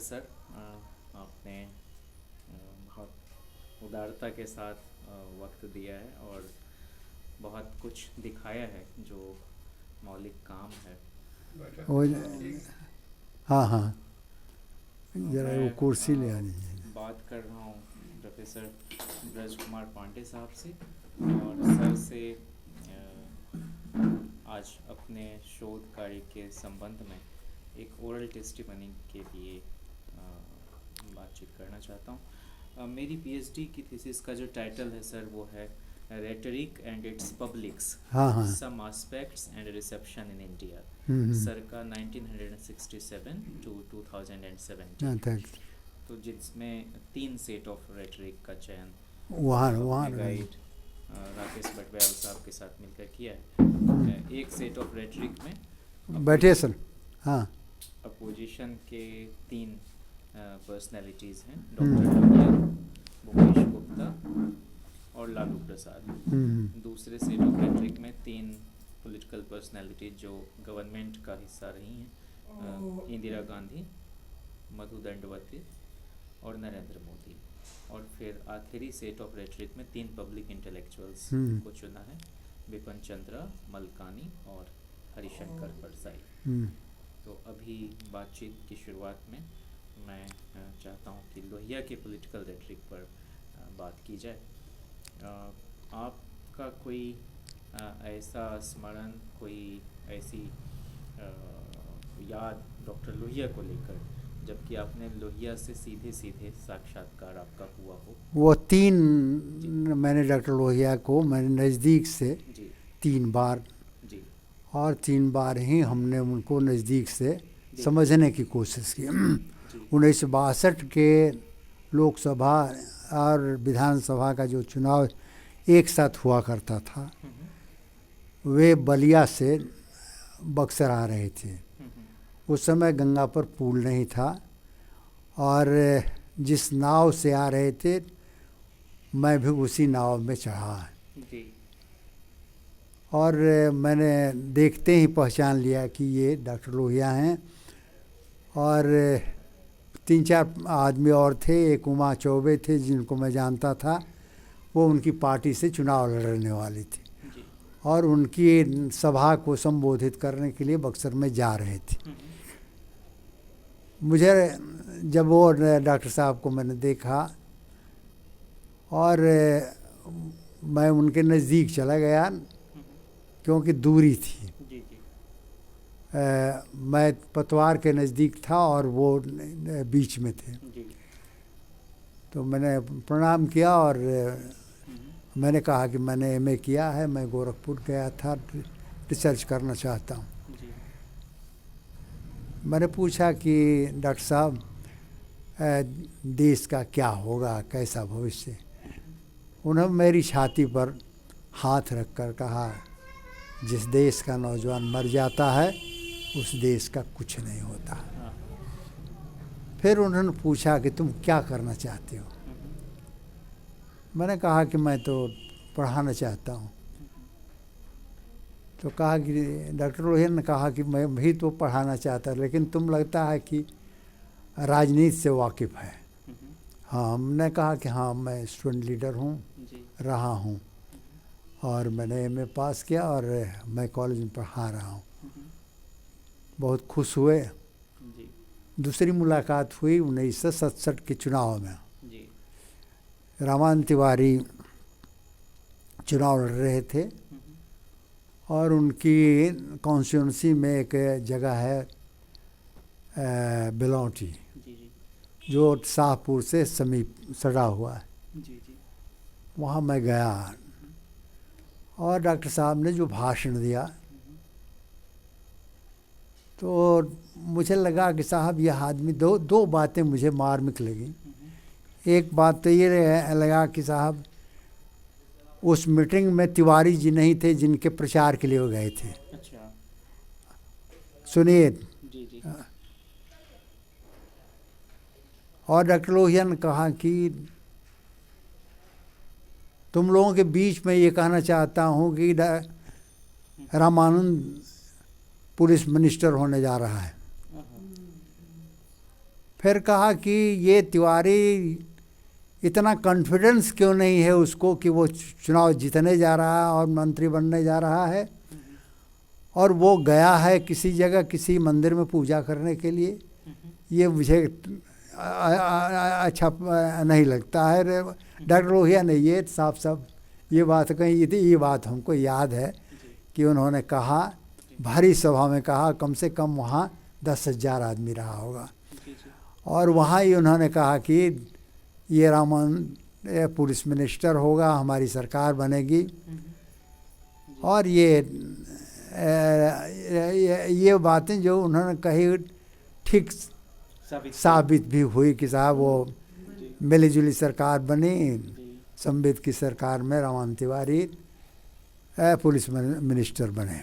Sir. आपने बहुत उदारता के साथ वक्त दिया है और बहुत कुछ दिखाया है जो मौलिक काम है। वो हाँ हाँ, जरा वो मैं कुर्सी ले आनी है। बात कर रहा हूँ प्रोफेसर ब्रज कुमार पांडे साहब से और सर से आज अपने शोध कार्य के संबंध में एक ओरल टेस्टिमनी के लिए बातचीत करना चाहता हूँ। मेरी पीएचडी की थीसिस का जो टाइटल है सर वो है रेटरिक एंड इट्स पब्लिक्स, हाँ हाँ। Some aspects and reception in India. Sir का 1967 टू 2017। हाँ, थैंक्स। तो जिसमें 3 सेट ऑफ रेटरिक का चयन वहाँ गाइड राकेश बटवैल साहब के साथ मिलकर किया है। एक सेट ऑफ रेटरिक में बैठे सर। हाँ अपोजिशन के 3 पर्सनैलिटीज़ हैं, डॉक्टर लोहिया, भूपेश गुप्ता और लालू प्रसाद। दूसरे सेट ऑफ रेटरिक में 3 पॉलिटिकल पर्सनैलिटीज जो गवर्नमेंट का हिस्सा रही हैं, इंदिरा गांधी, मधु दंडवती और नरेंद्र मोदी। और फिर आखिरी सेट ऑफ रेटरिक में 3 पब्लिक इंटेलेक्चुअल्स को चुना है, बिपिन चंद्रा, मलकानी और हरिशंकर परसाई। तो अभी बातचीत की शुरुआत में मैं चाहता हूँ कि लोहिया के पॉलिटिकल रेटरिक पर बात की जाए। आपका कोई ऐसा स्मरण, कोई ऐसी याद डॉक्टर लोहिया को लेकर जबकि आपने लोहिया से सीधे सीधे साक्षात्कार आपका हुआ हो? वो 3 मैंने डॉक्टर लोहिया को मैंने नज़दीक से जी 3 बार जी और 3 बार ही हमने उनको नज़दीक से समझने की कोशिश की। 1962 के लोकसभा और विधानसभा का जो चुनाव एक साथ हुआ करता था, वे बलिया से बक्सर आ रहे थे। उस समय गंगा पर पुल नहीं था और जिस नाव से आ रहे थे मैं भी उसी नाव में चढ़ा और मैंने देखते ही पहचान लिया कि ये डॉक्टर लोहिया हैं। और 3-4 आदमी और थे, एक उमा चौबे थे जिनको मैं जानता था, वो उनकी पार्टी से चुनाव लड़ने वाली थी और उनकी सभा को संबोधित करने के लिए बक्सर में जा रहे थे। मुझे जब वो डॉक्टर साहब को मैंने देखा और मैं उनके नज़दीक चला गया क्योंकि दूरी थी। मैं पतवार के नज़दीक था और वो बीच में थे। तो मैंने प्रणाम किया और मैंने कहा कि मैंने एमए किया है, मैं गोरखपुर गया था, रिसर्च करना चाहता हूँ। मैंने पूछा कि डॉक्टर साहब देश का क्या होगा, कैसा भविष्य? उन्होंने मेरी छाती पर हाथ रख कर कहा, जिस देश का नौजवान मर जाता है उस देश का कुछ नहीं होता। फिर उन्होंने पूछा कि तुम क्या करना चाहते हो? मैंने कहा कि मैं तो पढ़ाना चाहता हूँ। तो कहा कि डॉक्टर लोहिया ने कहा कि मैं भी तो पढ़ाना चाहता, लेकिन तुम लगता है कि राजनीति से वाकिफ़ है। हाँ, हमने कहा कि हाँ, मैं स्टूडेंट लीडर हूँ, रहा हूँ और मैंने एमए पास किया और मैं कॉलेज में पढ़ा रहा हूँ। बहुत खुश हुए। दूसरी मुलाकात हुई 1967 के चुनाव में। रामान तिवारी चुनाव लड़ रहे थे और उनकी कॉन्स्टिट्यूंसी में एक जगह है बेलौटी, जो शाहपुर से समीप सटा हुआ है। वहाँ मैं गया और डॉक्टर साहब ने जो भाषण दिया तो मुझे लगा कि साहब यह आदमी दो बातें मुझे मार्मिक लगी। एक बात तो ये लगा कि साहब उस मीटिंग में तिवारी जी नहीं थे जिनके प्रचार के लिए वो गए थे। अच्छा। सुनिए। और डॉक्टर लोहिया ने कहा कि तुम लोगों के बीच में ये कहना चाहता हूँ कि रामानंद पुलिस मिनिस्टर होने जा रहा है। फिर कहा कि ये तिवारी इतना कॉन्फिडेंस क्यों नहीं है उसको कि वो चुनाव जीतने जा रहा है और मंत्री बनने जा रहा है, और वो गया है किसी जगह किसी मंदिर में पूजा करने के लिए। ये मुझे अच्छा नहीं लगता है। डॉक्टर लोहिया ने ये साफ साफ ये बात कही थी। ये बात हमको याद है कि उन्होंने कहा, भारी सभा में कहा, कम से कम वहाँ 10,000 आदमी रहा होगा, और वहाँ ही उन्होंने कहा कि ये रामन पुलिस मिनिस्टर होगा, हमारी सरकार बनेगी। और ये बातें जो उन्होंने कही ठीक साबित भी हुई कि साहब वो मिलीजुली सरकार बनी। संबित की सरकार में रामन तिवारी पुलिस मिनिस्टर बने।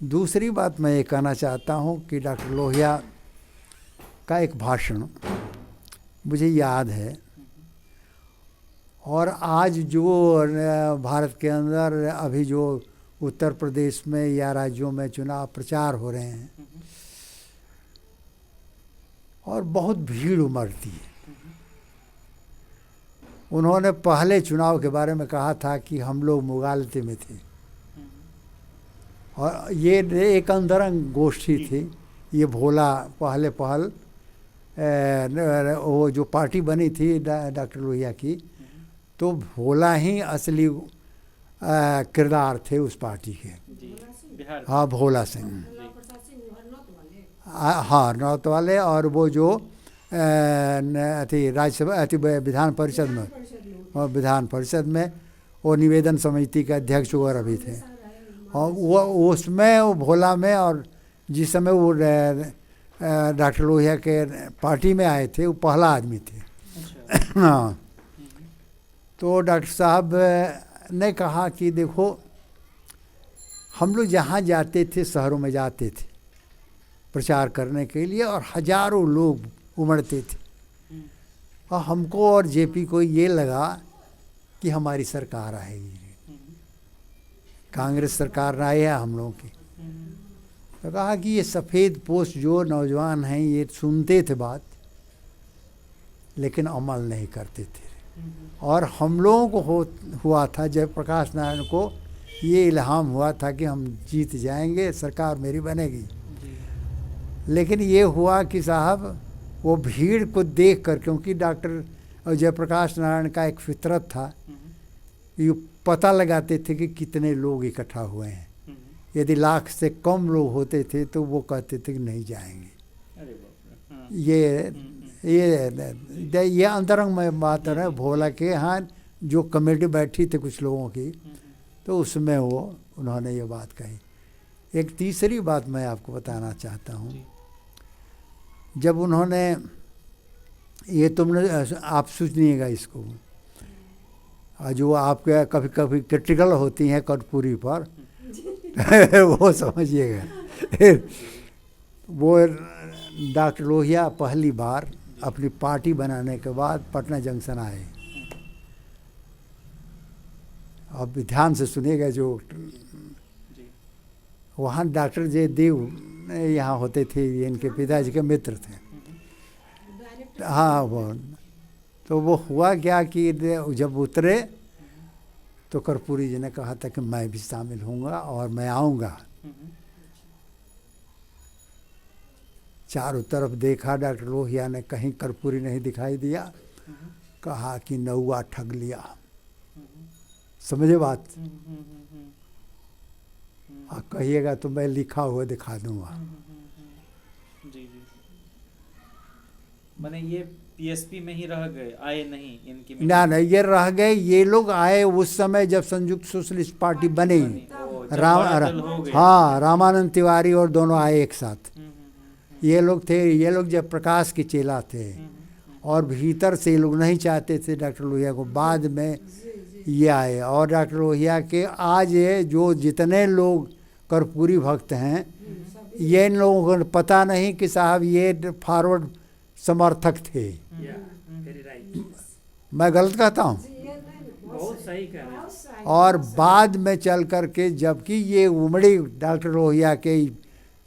दूसरी बात मैं ये कहना चाहता हूँ कि डॉक्टर लोहिया का एक भाषण मुझे याद है, और आज जो भारत के अंदर अभी जो उत्तर प्रदेश में या राज्यों में चुनाव प्रचार हो रहे हैं और बहुत भीड़ उमड़ती है। उन्होंने पहले चुनाव के बारे में कहा था कि हम लोग मुगालते में थे, और ये एक अंतरंग गोष्ठी थी। ये भोला पहल वो जो पार्टी बनी थी डॉक्टर लोहिया की, तो भोला ही असली किरदार थे उस पार्टी के। हाँ, भोला सिंह, हाँ, नौत वाले। और वो जो राज्यसभा विधान परिषद में वो निवेदन समिति के अध्यक्ष वगैरह भी थे, और वो उसमें वो भोला में, और जिस समय वो डॉक्टर लोहिया के पार्टी में आए थे वो पहला आदमी थे। हाँ, तो डॉक्टर साहब ने कहा कि देखो, हम लोग जहाँ जाते थे, शहरों में जाते थे प्रचार करने के लिए, और हजारों लोग उमड़ते थे, और हमको और जेपी को ये लगा कि हमारी सरकार आएगी, कांग्रेस सरकार आई है हम लोगों की। तो कहा कि ये सफ़ेद पोस्ट जो नौजवान हैं ये सुनते थे बात, लेकिन अमल नहीं करते थे। और हम लोगों को हुआ था, जयप्रकाश नारायण को ये इल्हाम हुआ था कि हम जीत जाएंगे, सरकार मेरी बनेगी। लेकिन ये हुआ कि साहब वो भीड़ को देख कर, क्योंकि डॉक्टर जयप्रकाश नारायण का एक फितरत था, ये पता लगाते थे कि कितने लोग इकट्ठा हुए हैं। यदि लाख से कम लोग होते थे तो वो कहते थे कि नहीं जाएंगे। ये अंतरंग में बात है भोला के यहाँ जो कमेटी बैठी थी कुछ लोगों की, तो उसमें वो उन्होंने ये बात कही। एक तीसरी बात मैं आपको बताना चाहता हूँ, जब उन्होंने ये तुमने आप सुनिएगा इसको, जो आपके कभी कभी क्रिटिकल होती हैं कर्पूरी पर वो समझिएगा। वो डॉक्टर लोहिया पहली बार अपनी पार्टी बनाने के बाद पटना जंक्शन आए। अब ध्यान से सुनिएगा, जो वहाँ डॉक्टर जयदेव यहाँ होते थे, ये इनके पिताजी के मित्र थे। हाँ, वो तो वो हुआ क्या कि जब उतरे तो कर्पूरी जी ने कहा था कि मैं भी शामिल होऊंगा और मैं आऊँगा। चारों तरफ देखा डॉक्टर लोहिया ने, कहीं कर्पूरी नहीं दिखाई दिया। कहा कि नौआ ठग लिया। समझे बात? कहिएगा तो मैं लिखा हुआ दिखा दूंगा। माने ये पीएसपी में ही रह गए, आए नहीं इनकी ना नहीं, ये रह गए। ये लोग आए उस समय जब संयुक्त सोशलिस्ट पार्टी बनी। हाँ, रामानंद तिवारी और दोनों आए एक साथ। ये लोग थे, ये लोग जब प्रकाश के चेला थे, और भीतर से ये लोग नहीं चाहते थे डॉक्टर लोहिया को। बाद में ये आए, और डॉक्टर लोहिया के आज ये जो जितने लोग कर्पूरी भक्त हैं, ये इन लोगों को पता नहीं कि साहब ये फॉरवर्ड समर्थक थे। मैं गलत कहता हूँ? बहुत सही कह रहे हैं। और बाद में चल कर के जबकि ये उमड़ी डॉक्टर लोहिया के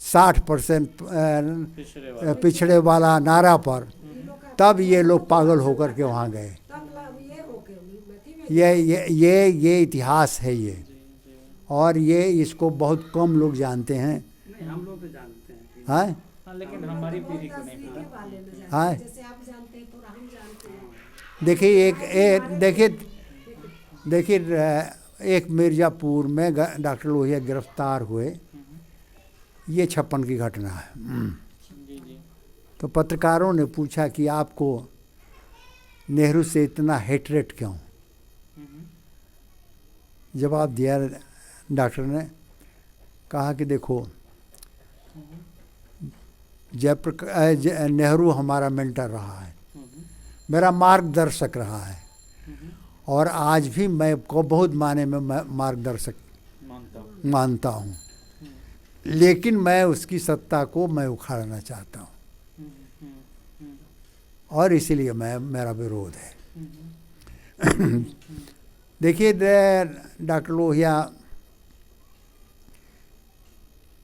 60% पिछड़े वाला पिछड़े वाला नारा पर, तब ये लोग पागल होकर के वहाँ गए। ये इतिहास है ये, और ये इसको बहुत कम लोग जानते हैं। नहीं, हम लोग तो जानते हैं। हाँ हाँ, लेकिन हमारी पीढ़ी को नहीं पता। हाँ, जैसे आप जानते हैं तो हम जानते हैं। देखिए एक मिर्ज़ापुर में डॉक्टर लोहिया गिरफ्तार हुए, ये 56 की घटना है। जी जी। तो पत्रकारों ने पूछा कि आपको नेहरू से इतना हेटरेट क्यों? जवाब दिया डॉक्टर ने, कहा कि देखो, नेहरू हमारा मेंटर रहा है, मेरा मार्गदर्शक रहा है, और आज भी मैं को बहुत माने में मार्गदर्शक मानता हूँ, लेकिन मैं उसकी सत्ता को मैं उखाड़ना चाहता हूँ, और इसीलिए मेरा विरोध है। देखिए, डॉक्टर लोहिया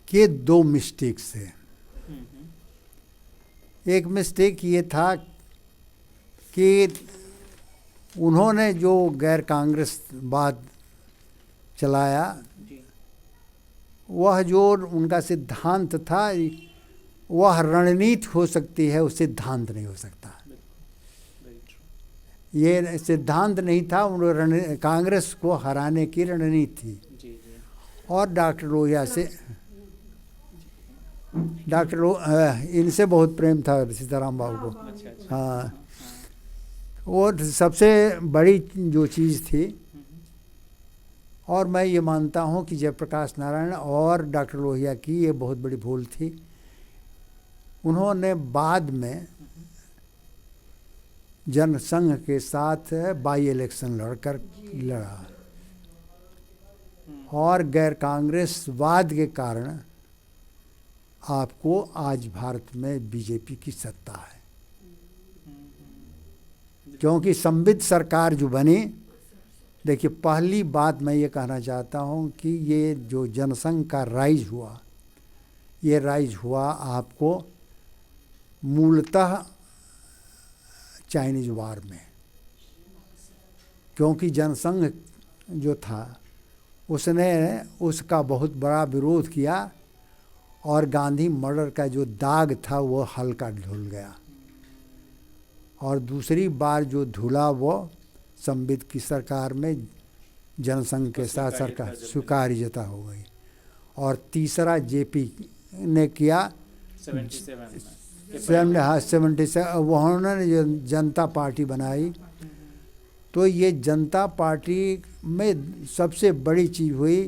के 2 मिस्टेक्स थे। एक मिस्टेक ये था कि उन्होंने जो गैर कांग्रेसवाद चलाया, वह जो उनका सिद्धांत था, वह रणनीति हो सकती है, वो सिद्धांत नहीं हो सकता। ये सिद्धांत नहीं था, उन्होंने कांग्रेस को हराने की रणनीति थी। और इनसे बहुत प्रेम था सीताराम बाबू को। हाँ, वो सबसे बड़ी जो चीज़ थी। और मैं ये मानता हूँ कि जयप्रकाश नारायण और डॉक्टर लोहिया की ये बहुत बड़ी भूल थी। उन्होंने बाद में जनसंघ के साथ बाई इलेक्शन लड़ा, और गैर कांग्रेसवाद के कारण आपको आज भारत में बीजेपी की सत्ता है। क्योंकि संवित सरकार जो बनी, देखिए, पहली बात मैं ये कहना चाहता हूँ कि ये जो जनसंघ का राइज हुआ, ये राइज हुआ आपको मूलतः चाइनीज वार में। क्योंकि जनसंघ जो था उसने उसका बहुत बड़ा विरोध किया, और गांधी मर्डर का जो दाग था वो हल्का धुल गया, और दूसरी बार जो धुला वो संवित की सरकार में जनसंघ के साथ सरकार स्वीकार्यता हो गई। और तीसरा जेपी ने किया 77, उन्होंने जनता पार्टी बनाई। तो ये जनता पार्टी में सबसे बड़ी चीज़ हुई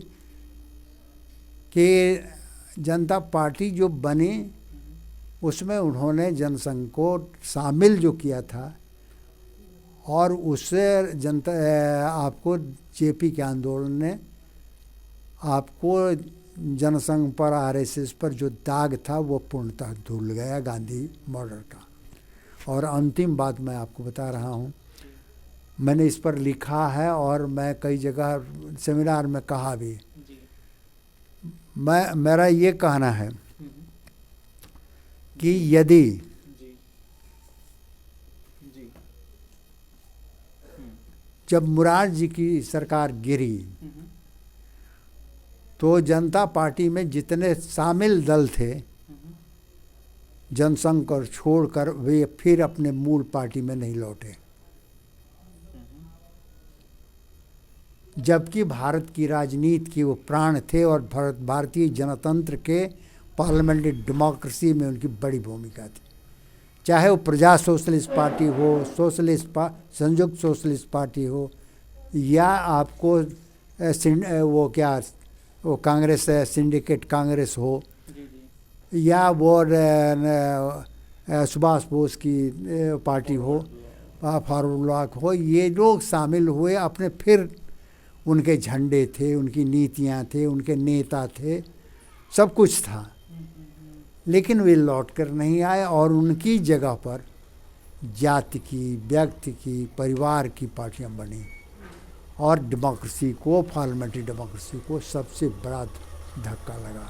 कि जनता पार्टी जो बनी, उसमें उन्होंने जनसंघ को शामिल जो किया था, और उससे आपको जेपी के आंदोलन ने आपको जनसंघ पर, आरएसएस पर जो दाग था वो पूर्णतः धुल गया गांधी मर्डर का। और अंतिम बात मैं आपको बता रहा हूँ, मैंने इस पर लिखा है और मैं कई जगह सेमिनार में कहा भी। मेरा ये कहना है कि यदि जब मुरारजी जी की सरकार गिरी, तो जनता पार्टी में जितने शामिल दल थे, जनसंघ को छोड़कर वे फिर अपने मूल पार्टी में नहीं लौटे। जबकि भारत की राजनीति के वो प्राण थे, और भारतीय जनतंत्र के पार्लियामेंट्री डेमोक्रेसी में उनकी बड़ी भूमिका थी। चाहे वो प्रजा सोशलिस्ट पार्टी हो, संयुक्त सोशलिस्ट पार्टी हो, या आपको वो कांग्रेस सिंडिकेट कांग्रेस हो, या वो सुभाष बोस की पार्टी हो, फॉरवर्ड ब्लॉक हो, ये लोग शामिल हुए। अपने फिर उनके झंडे थे, उनकी नीतियाँ थे, उनके नेता थे, सब कुछ था, लेकिन वे लौट कर नहीं आए। और उनकी जगह पर जाति की, व्यक्ति की, परिवार की पार्टियां बनी, और डेमोक्रेसी को, पार्लियामेंट्री डेमोक्रेसी को सबसे बड़ा धक्का लगा।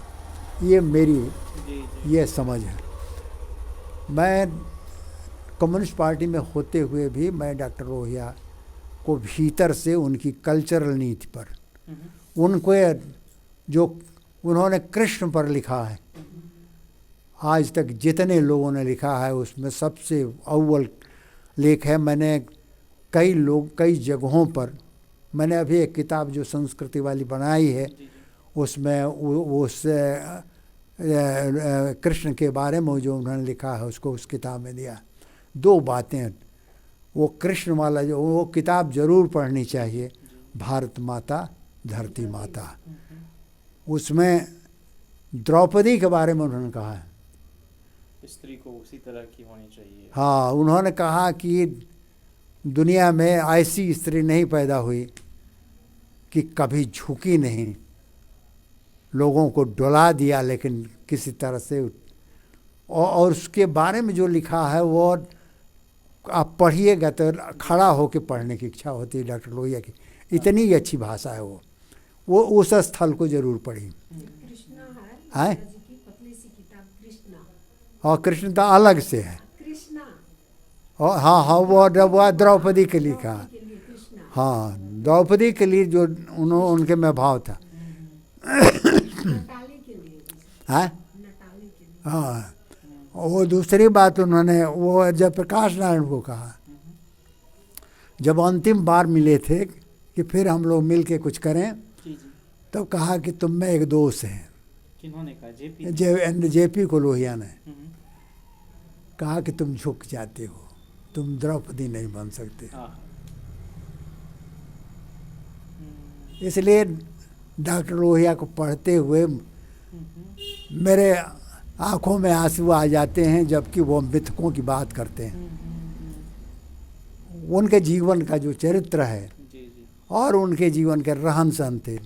ये मेरी जी जी ये समझ है। मैं कम्युनिस्ट पार्टी में होते हुए भी मैं डॉक्टर लोहिया को भीतर से उनकी कल्चरल नीति पर, उनको जो उन्होंने कृष्ण पर लिखा है, आज तक जितने लोगों ने लिखा है उसमें सबसे अव्वल लेख है। मैंने कई जगहों पर, मैंने अभी एक किताब जो संस्कृति वाली बनाई है उसमें उस कृष्ण के बारे में जो उन्होंने लिखा है उसको उस किताब में दिया। 2 बातें, वो कृष्ण वाला जो वो किताब ज़रूर पढ़नी चाहिए, भारत माता धरती माता। उसमें द्रौपदी के बारे में उन्होंने कहा है, स्त्री को उसी तरह की होनी चाहिए। हाँ, उन्होंने कहा कि दुनिया में ऐसी स्त्री नहीं पैदा हुई कि कभी झुकी नहीं, लोगों को डुला दिया लेकिन किसी तरह से। और उसके बारे में जो लिखा है वो आप पढ़िएगा तो खड़ा होकर पढ़ने की इच्छा होती है डॉक्टर लोहिया की, इतनी अच्छी भाषा है वो उस स्थल को जरूर पढ़ी। कृष्णा हैं? है जी की पतली सी किताब कृष्णा। और कृष्ण तो अलग से है, कृष्णा और हाँ वो द्रौपदी के लिखा, के लिए कृष्णा। हाँ द्रौपदी के लिए जो उनके में भाव था। नटाली के लिए, हैं? नटाली के लिए। हाँ, वो दूसरी बात उन्होंने वो जब प्रकाश नारायण को कहा, जब अंतिम बार मिले थे कि फिर हम लोग मिल के कुछ करें, जी जी। तो कहा कि तुम में एक दोष है। किन्होंने कहा? जेपी? जेपी को लोहिया ने कहा कि तुम झुक जाते हो, तुम द्रौपदी नहीं बन सकते। इसलिए डॉक्टर लोहिया को पढ़ते हुए मेरे आंखों में आंसू आ जाते हैं, जबकि वो मिथकों की बात करते हैं। उनके जीवन का जो चरित्र है जी जी। और उनके जीवन के रहन सहन थे,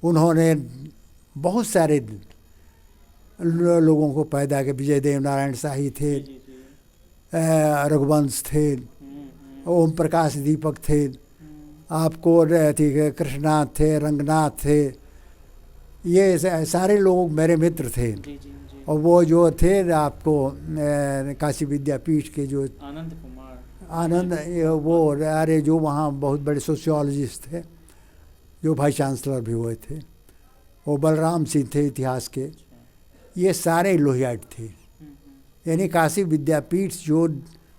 उन्होंने बहुत सारे लोगों को पैदा किया। विजय देव नारायण शाही थे, जी जी। रघुवंश थे, ओम प्रकाश दीपक थे, आपको कृष्णनाथ थे, रंगनाथ थे, ये सारे लोग मेरे मित्र थे। जी जी जी। और वो जो थे आपको काशी विद्यापीठ के जो आनंद कुमार, वो अरे जो वहाँ बहुत बड़े सोशियोलॉजिस्ट थे, जो वाइस चांसलर भी हुए थे, वो बलराम सिंह थे इतिहास के, ये सारे लोहियाट थे। यानी काशी विद्यापीठ जो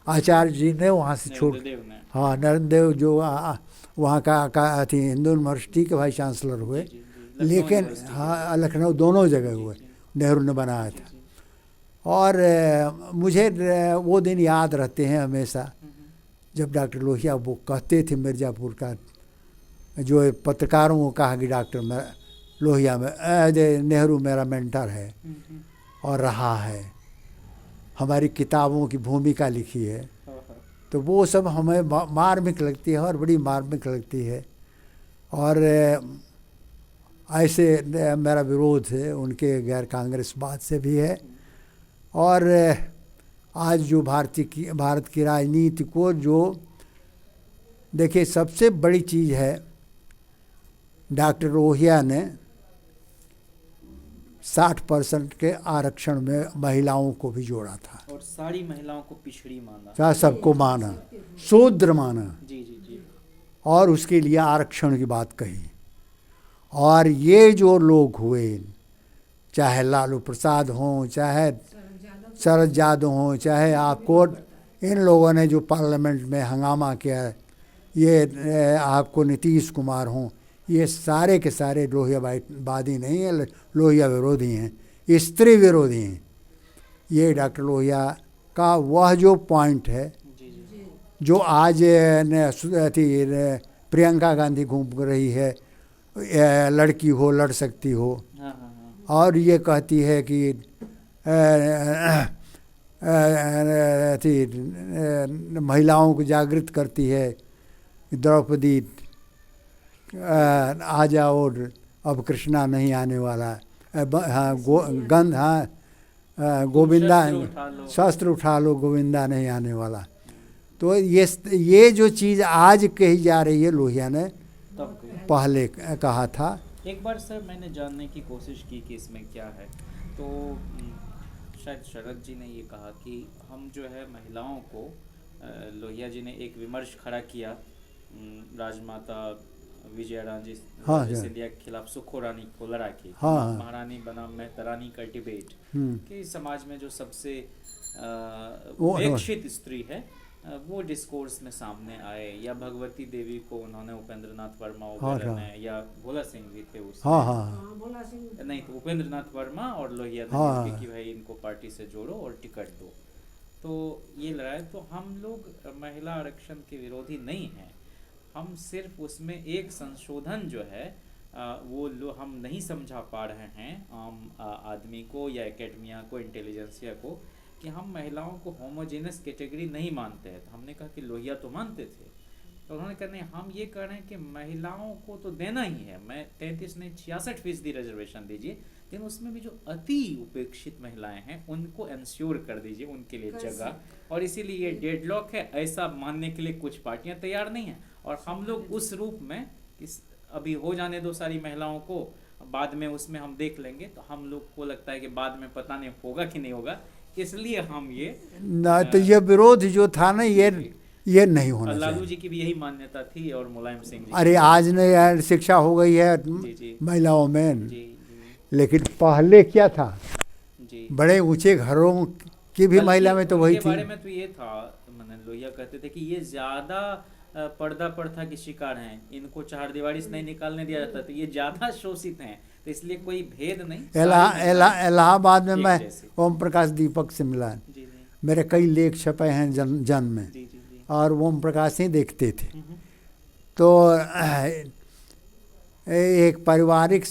आचार्य जी ने वहाँ से छोड़, हाँ नरेंद्र देव जो वहाँ का थी हिंदू यूनिवर्सिटी के वाइस चांसलर हुए, लेकिन हाँ लखनऊ दोनों जगह हुए, नेहरू ने बनाया था। और मुझे वो दिन याद रहते हैं हमेशा, जब डॉक्टर लोहिया वो कहते थे मिर्ज़ापुर का, जो पत्रकारों को कहा कि डॉक्टर लोहिया में नेहरू मेरा मेंटर है और रहा है, हमारी किताबों की भूमिका लिखी है, तो वो सब हमें मार्मिक लगती है और बड़ी मार्मिक लगती है। और ऐसे मेरा विरोध है उनके गैर कांग्रेसवाद से भी है। और आज जो भारत की राजनीति को जो देखिए, सबसे बड़ी चीज़ है डॉक्टर लोहिया ने 60% के आरक्षण में महिलाओं को भी जोड़ा था, और सारी महिलाओं को पिछड़ी माना, क्या सबको माना, शूद्र माना, जी जी जी। और उसके लिए आरक्षण की बात कही। और ये जो लोग हुए, चाहे लालू प्रसाद हों, चाहे शरद यादव हों, चाहे आपको इन लोगों ने जो पार्लियामेंट में हंगामा किया, ये आपको नीतीश कुमार हों, ये सारे के सारे लोहियावादी नहीं है, लोहिया विरोधी हैं, स्त्री विरोधी हैं। ये डॉक्टर लोहिया का वह जो पॉइंट है, जो आज प्रियंका गांधी घूम रही है, लड़की हो लड़ सकती हो, और ये कहती है कि महिलाओं को जागृत करती है, द्रौपदी आ जाओ अब कृष्णा नहीं आने वाला, हाँ गंध, हाँ गोविंदा शस्त्र उठा लो, गोविंदा नहीं आने वाला। तो ये जो चीज़ आज कही जा रही है, लोहिया ने पहले कहा था। एक बार सर मैंने जानने की कोशिश की कि इसमें क्या है, तो शायद शरद जी ने ये कहा कि हम जो है महिलाओं को लोहिया जी ने एक विमर्श खड़ा किया राजमाता विजयाराजे हाँ, सिंधिया के खिलाफ सुखो रानी को लड़ा के हाँ, हाँ। महारानी बना मैं तरानी का डिबेट कि समाज में जो सबसे वो- उपेक्षित स्त्री है वो डिस्कोर्स में सामने आए, या भगवती देवी को उन्होंने उपेंद्र नाथ वर्मा हाँ, वगैरह हाँ। ने, या भोला सिंह भी थे उसमें। हाँ हाँ हाँ, भोला सिंह नहीं तो उपेंद्र नाथ वर्मा और लोहिया ने हाँ। मिलके कि भाई इनको पार्टी से जोड़ो और टिकट दो, तो ये लड़ाई। तो हम लोग महिला आरक्षण के विरोधी नहीं हैं, हम सिर्फ उसमें एक संशोधन जो है वो हम नहीं समझा पा रहे हैं आम आदमी को या एकेडमिया को, इंटेलिजेंसिया को, कि हम महिलाओं को होमोजेनस कैटेगरी नहीं मानते हैं। तो हमने कहा कि लोहिया तो मानते थे, तो उन्होंने कहा नहीं, हम ये कह रहे हैं कि महिलाओं को तो देना ही है, मैं 33 नहीं 66% रिजर्वेशन दीजिए, लेकिन उसमें भी जो अति उपेक्षित महिलाएं हैं उनको इंश्योर कर दीजिए उनके लिए कैसे? जगह। और इसीलिए ये डेडलॉक है, ऐसा मानने के लिए कुछ पार्टियां तैयार नहीं हैं, और हम लोग उस रूप में अभी हो जाने दो सारी महिलाओं को, बाद में उसमें हम देख लेंगे। तो हम लोग को लगता है कि बाद में पता नहीं होगा कि नहीं होगा, इसलिए हम ये ना, तो ये विरोध जो था ना ये नहीं होना लालू चाहिए। जी की भी यही मान्यता थी और मुलायम सिंह जी अरे आज ने यार शिक्षा हो गई है जी महिलाओं में, जी लेकिन पहले क्या था, जी बड़े ऊंचे घरों की भी बल्कि महिला में तो वही उनके थी। बारे में तो ये था, मैंने लोहिया कहते थे कि ये ज्यादा पर्दा प्रथा की शिकार हैं, इनको चार दीवारी से नहीं निकालने दिया जाता, तो ये ज्यादा शोषित हैं, तो इसलिए कोई भेद नहीं। इलाहाबाद में एक मैं जैसे। ओम प्रकाश दीपक से मिला, जी जी मेरे कई लेख छपे हैं जन में, जी जी जी और ओम प्रकाश ही देखते थे। हम्म, तो एक पारिवारिक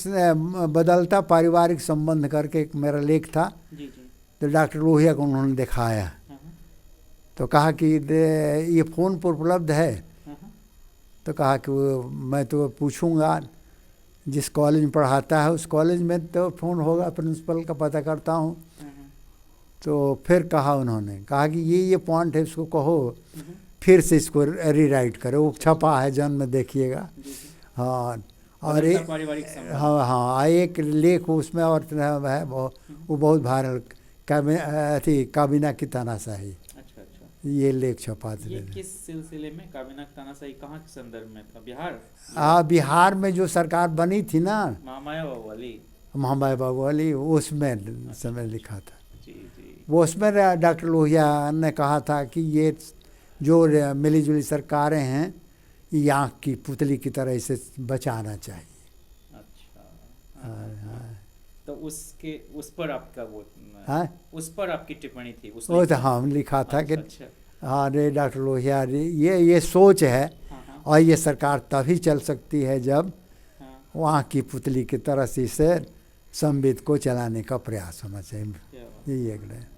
बदलता पारिवारिक संबंध करके एक मेरा लेख था, जी जी तो डॉक्टर लोहिया को उन्होंने दिखाया, हाँ, तो कहा कि ये फ़ोन पर उपलब्ध है, हाँ, तो कहा कि मैं तो पूछूंगा जिस कॉलेज में पढ़ाता है उस कॉलेज में तो फ़ोन होगा, प्रिंसिपल का पता करता हूँ। हाँ, तो फिर कहा उन्होंने, कहा कि ये पॉइंट है, इसको कहो हम्म, फिर से इसको रीराइट करो, वो छपा है जन में, देखिएगा। जी जी हाँ, और बदलता पारिवारिक संबंध। हाँ हाँ एक लेख उसमें और है वो बहुत वायरल, काबीना की तानाशाही, अच्छा अच्छा, ये लेख छपा ये थे। किस सिलसिले में काबीना की तानाशाही कहाँ के संदर्भ में था? बिहार, हाँ, बिहार में जो सरकार बनी थी ना महामाया वाली। महाबाई बाबू वाली, उसमें समय लिखा था। जी जी वो उसमें डॉक्टर लोहिया ने कहा था कि ये जो मिली जुली सरकारें हैं, ये आँख की पुतली की तरह इसे बचाना चाहिए। अच्छा, तो उस पर आपका वो हाँ, उस पर आपकी टिप्पणी थी उस वो लेख तो में? हम लिखा था कि अच्छा, हाँ रे डॉक्टर लोहिया रे, ये सोच है, हाँ हाँ और ये सरकार तभी चल सकती है जब हाँ, वहाँ की पुतली की तरह से इसे संविद को चलाने का प्रयास होना चाहिए। क्या बात। यही एक है। हाँ,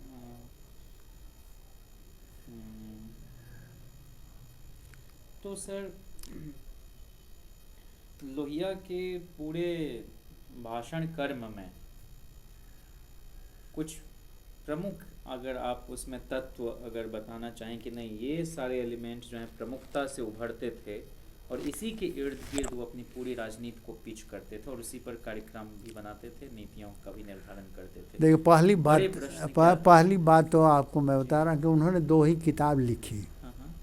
तो सर लोहिया के पूरे भाषण कर्म में कुछ प्रमुख, अगर आप उसमें तत्व अगर बताना चाहें कि नहीं ये सारे एलिमेंट्स जो हैं प्रमुखता से उभरते थे, और इसी के इर्द गिर्द वो अपनी पूरी राजनीति को पिच करते थे, और उसी पर कार्यक्रम भी बनाते थे, नीतियों का भी निर्धारण करते थे। देखिए बड़े प्रश्न क्या थे? पहली बात तो आपको मैं बता रहा हूँ कि उन्होंने 2 ही किताब लिखी, हाँ हाँ,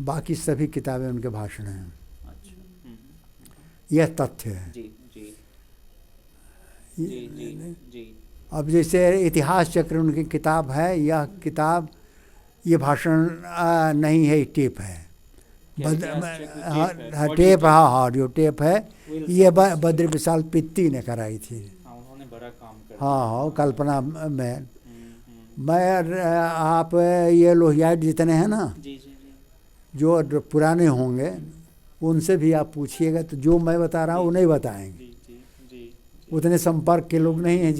बाकी सभी किताबें उनके भाषण हैं। अच्छा, यह तथ्य है। जी जी जी जी जी अब जैसे इतिहास चक्र उनकी किताब है, यह किताब ये भाषण नहीं है, टेप है। क्या बद- इतिहास चक्र हाँ टेप है? हाँ, ऑडियो टेप, टेप? हाँ ऑडियो टेप है। विल्सन। ये बद्री विशाल पित्ती ने कराई थी। हाँ, उन्होंने बड़ा काम कर हाँ हाँ, कल्पना में। हम्म, मैं आप ये लोहियाट जितने हैं ना, जी जी जी जो पुराने होंगे उनसे भी आप पूछिएगा, तो जो मैं बता रहा हूँ वो नहीं बताएंगे। जी जी जी उतने संपर्क के लोग नहीं हैं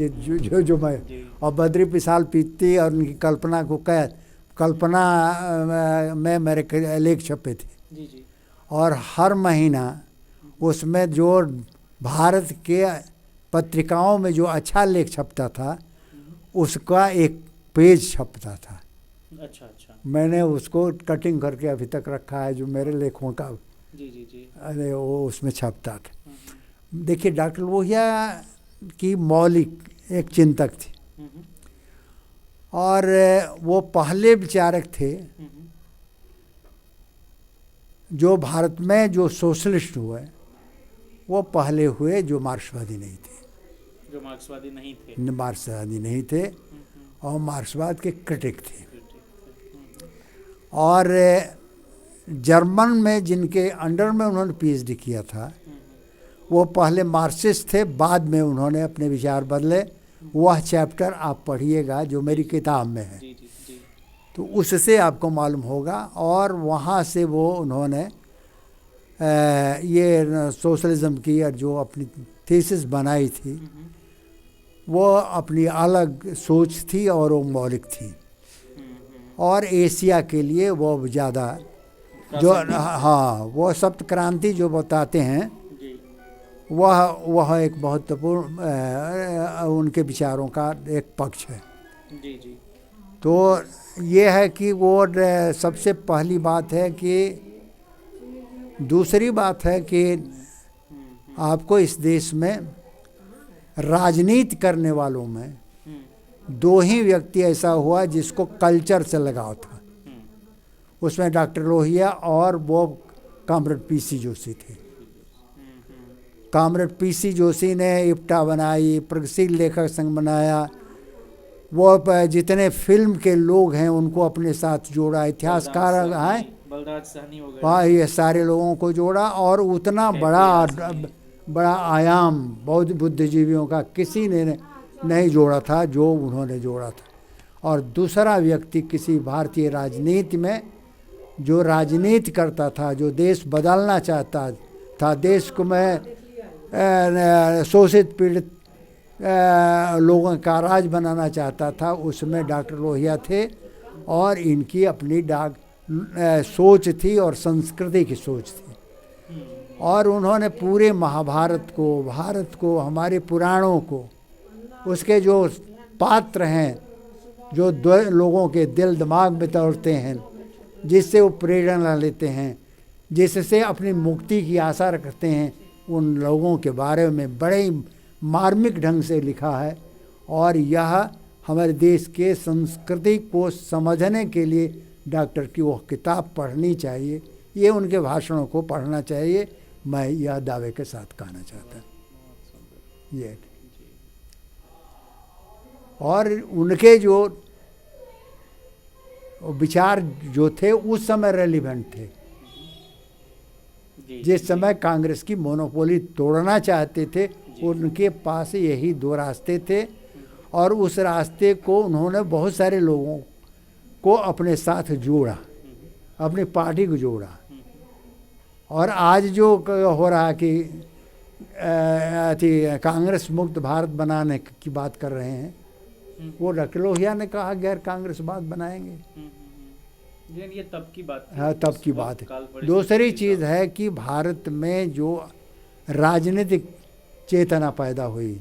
जो मैं। जी और बद्री विशाल पित्ती और उनकी कल्पना को कल्पना में मेरे लेख छपे थे, जी जी और हर महीना उसमें जो भारत के पत्रिकाओं में जो अच्छा लेख छपता था उसका एक पेज छपता था। अच्छा अच्छा, मैंने उसको कटिंग करके अभी तक रखा है, जो मेरे लेखों का जी जी जी वो उसमें छपता था। देखिए डॉक्टर लोहिया की मौलिक एक चिंतक थे, और वो पहले विचारक थे जो भारत में जो सोशलिस्ट हुए वो पहले हुए जो मार्क्सवादी नहीं थे, जो मार्क्सवादी नहीं थे और मार्क्सवाद के क्रिटिक थे। और जर्मन में जिनके अंडर में उन्होंने पीएचडी किया था वो पहले मार्क्सिस्ट थे, बाद में उन्होंने अपने विचार बदले। वह चैप्टर आप पढ़िएगा जो मेरी किताब में है, तो उससे आपको मालूम होगा। और वहाँ से वो उन्होंने ये सोशलिज्म की और जो अपनी थीसिस बनाई थी वो अपनी अलग सोच थी और वो मौलिक थी, और एशिया के लिए वो ज़्यादा जो हाँ वो सप्त क्रांति जो बताते हैं वह एक महत्वपूर्ण उनके विचारों का एक पक्ष है। तो ये है कि वो सबसे पहली बात है कि दूसरी बात है कि आपको इस देश में राजनीति करने वालों में दो ही व्यक्ति ऐसा हुआ जिसको कल्चर से लगाव था, उसमें डॉक्टर लोहिया और वो कॉमरेड पीसी जोशी थे। कॉमरेड पीसी जोशी ने इप्टा बनाई, प्रगतिशील लेखक संघ बनाया, वो जितने फिल्म के लोग हैं उनको अपने साथ जोड़ा, इतिहासकार हैं बलराज सहनी हो गए, हाँ ये सारे लोगों को जोड़ा। और उतना बड़ा आयाम बौद्ध बुद्धिजीवियों का किसी ने नहीं जोड़ा था जो उन्होंने जोड़ा था। और दूसरा व्यक्ति किसी भारतीय राजनीति में जो राजनीति करता था, जो देश बदलना चाहता था, देश को मैं शोषित पीड़ित लोगों का राज बनाना चाहता था, उसमें डॉक्टर लोहिया थे। और इनकी अपनी सोच थी और संस्कृति की सोच थी, और उन्होंने पूरे महाभारत को, भारत को, हमारे पुराणों को, उसके जो पात्र हैं जो लोगों के दिल दिमाग में तोड़ते हैं, जिससे वो प्रेरणा लेते हैं, जिससे अपनी मुक्ति की आशा रखते हैं, उन लोगों के बारे में बड़े मार्मिक ढंग से लिखा है। और यह हमारे देश के संस्कृति को समझने के लिए डॉक्टर की वो किताब पढ़नी चाहिए, ये उनके भाषणों को पढ़ना चाहिए। मैं यह दावे के साथ कहना चाहता हूँ ये। और उनके जो विचार जो थे उस समय रेलिवेंट थे, जिस समय कांग्रेस की मोनोपोली तोड़ना चाहते थे, उनके पास यही दो रास्ते थे, और उस रास्ते को उन्होंने बहुत सारे लोगों को अपने साथ जोड़ा, अपनी पार्टी को जोड़ा। और आज जो हो रहा कि कांग्रेस मुक्त भारत बनाने की बात कर रहे हैं, वो डॉक्टर लोहिया ने कहा गैर कांग्रेसवाद बनाएंगे। ये तब की बात है, तब की बात है। दूसरी चीज़ है कि भारत में जो राजनीतिक चेतना पैदा हुई,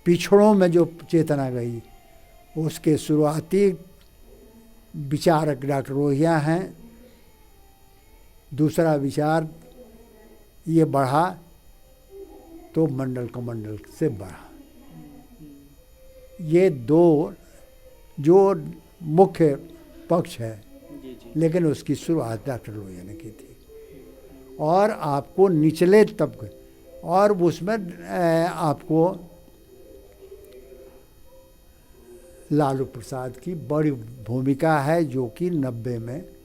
पिछड़ों में जो चेतना गई, उसके शुरुआती विचारक डॉक्टर लोहिया हैं। दूसरा विचार ये बढ़ा तो मंडल कमंडल से बढ़ा। ये दो जो मुख्य पक्ष है, लेकिन उसकी शुरुआत डॉक्टर लोहिया ने की थी। और आपको निचले तबके, और उसमें आपको लालू प्रसाद की बड़ी भूमिका है, जो कि 90 में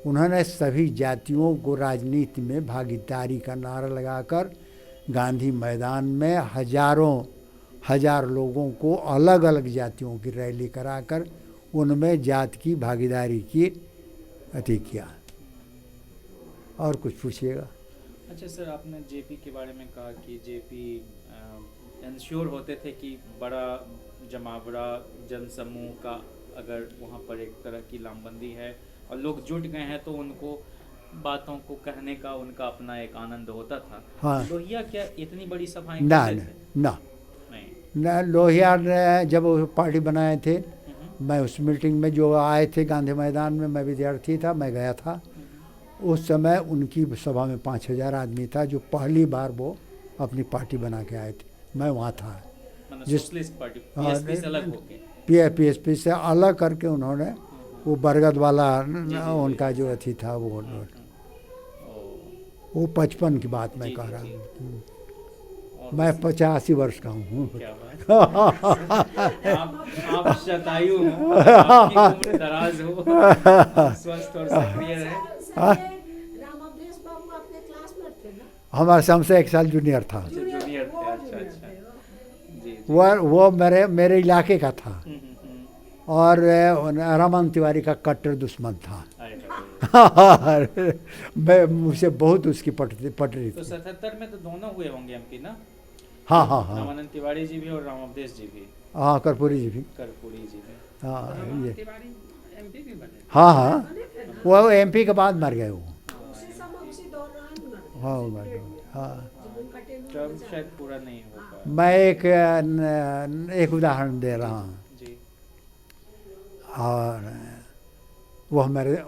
उन्होंने सभी जातियों को राजनीति में भागीदारी का नारा लगाकर गांधी मैदान में हजार लोगों को अलग अलग जातियों की रैली कराकर उनमें जात की भागीदारी की अति किया। और कुछ पूछिएगा? अच्छा सर, आपने जेपी के बारे में कहा कि जेपी इंश्योर होते थे कि बड़ा जमावड़ा जनसमूह का अगर वहाँ पर एक तरह की लामबंदी है और लोग जुट गए हैं तो उनको बातों को कहने का उनका अपना एक आनंद होता था। हाँ। लोहिया क्या इतनी बड़ी सभाएं ना लोहिया ने जब पार्टी बनाए थे, मैं उस मीटिंग में जो आए थे गांधी मैदान में, मैं विद्यार्थी था, मैं गया था। उस समय उनकी सभा में 5000 आदमी था, जो पहली बार वो अपनी पार्टी बना के आए थे। मैं वहाँ था। सोशलिस्ट पार्टी पीएसपी से अलग होके। पीएसपी से अलग करके उन्होंने वो बरगद वाला उनका जो अथी था वो 55 की बात मैं जी, कह जी, रहा जी। हूँ। और मैं 85 वर्ष का हूँ। क्या बात आप शतायु हो, आपकी उम्र दराज हो, स्वस्थ और सक्रिय रहे। रामावदेश बाबू आपके क्लासमेट थे ना? हमारे से हमसे 1 साल जूनियर था। जूनियर थे, अच्छा junior अच्छा। थे वो। जी जी। वो मेरे इलाके का था हम्म। और रमन तिवारी का कट्टर दुश्मन था। अरे बाप रे। मैं मुझसे बहुत उसकी पट रही तो थी। 77 में तो दोनों हुए होंगे एमपी ना? हाँ हाँ हाँ रामानंद तिवारी जी भी और रामावदेश जी भी, हाँ, कर्पूरी जी भी। कर्पूरी जी भी। हाँ ये तिवारी एमपी भी बने। हाँ हाँ, बने थे ना? वो एमपी के बाद मर गए वो। उसी समय उसी दौरान मर गए। हाँ वो मर गए। हाँ, जब उनका टेन्योर टर्म हो जाता शायद पूरा नहीं हो पाया। मैं एक उदाहरण दे रहा हूँ जी। और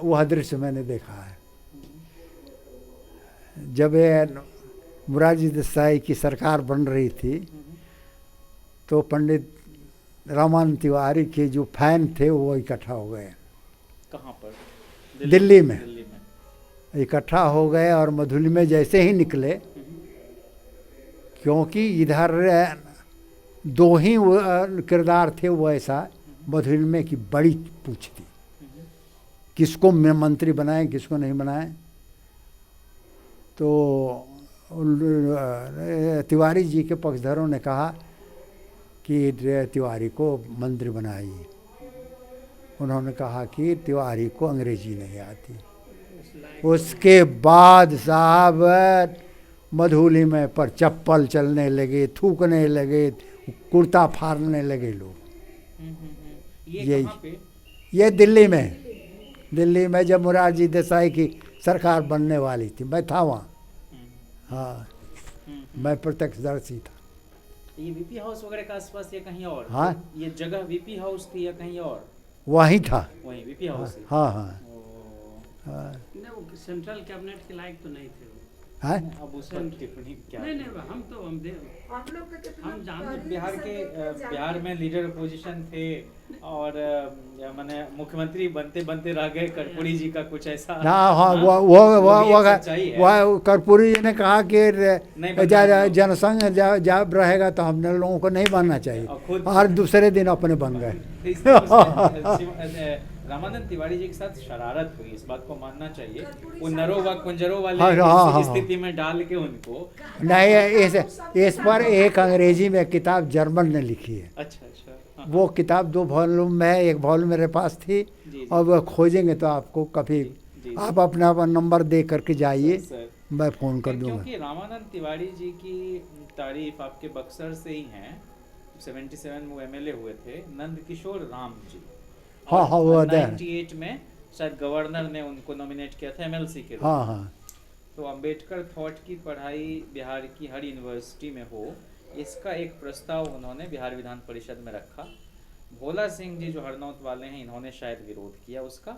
वह दृश्य मैंने देखा है। जब ये मोरारजी देसाई की सरकार बन रही थी तो पंडित रामानंद तिवारी के जो फैन थे वो इकट्ठा हो गए, कहाँ पर? दिल्ली में दिल्ली में। इकट्ठा हो गए और मधुली में जैसे ही निकले, क्योंकि इधर 2 ही किरदार थे वो ऐसा मधुली में की बड़ी पूछ थी, किसको मंत्री बनाए किसको नहीं बनाए। तो तिवारी जी के पक्षधरों ने कहा कि तिवारी को मंत्री बनाइए। उन्होंने कहा कि तिवारी को अंग्रेजी नहीं आती। उसके बाद साहब मधुली में पर चप्पल चलने लगे, थूकने लगे, कुर्ता फाड़ने लगे लोग। ये यही। कहाँ पे? ये दिल्ली में जब मोरारजी देसाई की सरकार बनने वाली थी, मैं था वहाँ। हाँ, मैं प्रत्यक्षदर्शी था। ये वीपी हाउस वगैरह के आसपास या कहीं और? हाँ। ये जगह वीपी हाउस थी या कहीं और? वहीं था। वहीं वीपी हाउस थी। हाँ हाँ ओ, हाँ। नहीं वो सेंट्रल कैबिनेट के लायक तो नहीं थे वो। हैं? अब उस पर टिप्पणी क्या? नहीं हम तो हम आप लोग का कितना हम जानते तारीफ बिहार से के देखते जाते बिहार हैं। में लीडर अपोजिशन थे और माने मुख्यमंत्री बनते बनते रह गए। कर्पूरी जी का कुछ ऐसा हाँ हाँ, हाँ, वो भी एक सच्चाई है। वो कर्पूरी जी ने कहा कि नहीं बनना हम लोग। जनसंघ जब रहेगा तो हमने लोगों को नहीं बनना चाहिए, और खुद- और दूसरे दिन अपने बन गए। तो इसमें रामानंद तिवारी जी के साथ शरारत हुई, इस बात को मानना चाहिए। वो नरो व कुंजरों वाले हाँ, हाँ, हाँ, स्थिति में डाल के उनको। नहीं, इस पर एक अंग्रेजी में किताब जर्मन ने लिखी है। अच्छा अच्छा। हाँ, वो किताब 2 वॉल्यूम में है, 1 वॉल्यूम मेरे पास थी। जी, जी। और वो खोजेंगे तो आपको कभी जी। आप अपना नंबर दे करके जाइए, सर, मैं फ़ोन कर दूंगा। क्योंकि रामानंद तिवारी जी की तारीफ आपके बक्सर से ही है। 77 में वो एमएलए हुए थे, नंद किशोर राम जी। हाँ, हाँ, वो अदय है। 98 में शायद गवर्नर ने उनको नॉमिनेट किया था एमएलसी के रूप में। हाँ हाँ तो अंबेडकर थॉट की पढ़ाई बिहार की हर यूनिवर्सिटी में हो, इसका एक प्रस्ताव उन्होंने बिहार विधान परिषद में रखा। भोला सिंह जी जो हरनौत वाले हैं, इन्होंने शायद विरोध किया उसका